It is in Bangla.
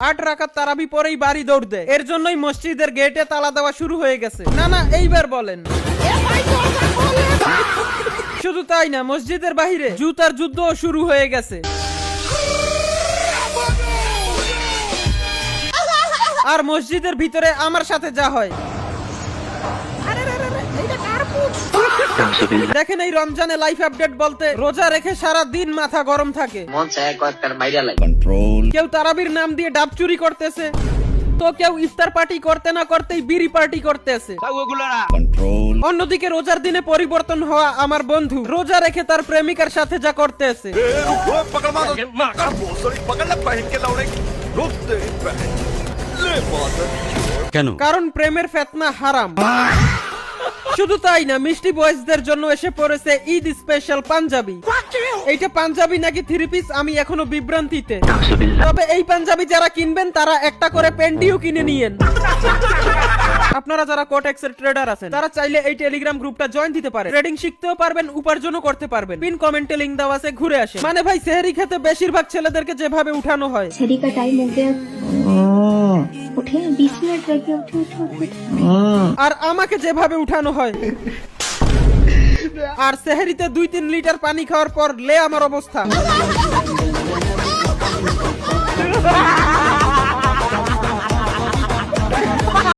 8 রাকাত তারাবি পরেই বাড়ি দৌড় দেয়। এর জন্যই মসজিদের গেটে তালা দেওয়া শুরু হয়ে গেছে। না এইবার বলেন। শুধু তাই না, মসজিদের বাহিরে জুতার যুদ্ধও শুরু হয়ে গেছে। আর মসজিদের ভিতরে আমার সাথে যা হয়, দেখেন এই রমজানে লাইফ আপডেট বলতে রোজা রেখে সারা দিন মাথা গরম থাকে, কেউ তারাবির নাম দিয়ে ডাব চুরি করতেছে, তো কেউ ইফতার পার্টি করতে না করতেই বিড়ি পার্টি করতেছে। অন্যদিকে রোজার দিনে পরিবর্তন হওয়া আমার বন্ধু রোজা রেখে তার প্রেমিকার সাথে যা করতেছে। কারণ প্রেমের ফিতনা হারাম। শুধু তাই না, মিষ্টি বয়েজদের জন্য এসে পড়েছে ঈদ স্পেশাল পাঞ্জাবি। এইটা পাঞ্জাবি নাকি থ্রি পিস আমি এখনো বিভ্রান্তিতে। তবে এই পাঞ্জাবি যারা কিনবেন তারা একটা করে প্যান্টিও কিনে নিয়েন। আপনারা যারা কোটেক্স এর ট্রেডার আছেন তারা চাইলে এই টেলিগ্রাম গ্রুপটা জয়েন দিতে পারেন। ট্রেডিং শিখতেও পারবেন, উপার্জনও করতে পারবেন। পিন কমেন্টে লিংক দেওয়া আছে, ঘুরে আসে। মানে ভাই, সেহরি খেতে বেশিরভাগ ছেলেদেরকে যেভাবে উঠানো হয়, सेहरी का टाइम हो गया, उठे 20 मिनट रह गए, उठे उठे उठे। আর আমাকে যেভাবে উঠানো হয়, আর সেহরিতে 2-3 লিটার পানি খাওয়ার পর লে আমার অবস্থা।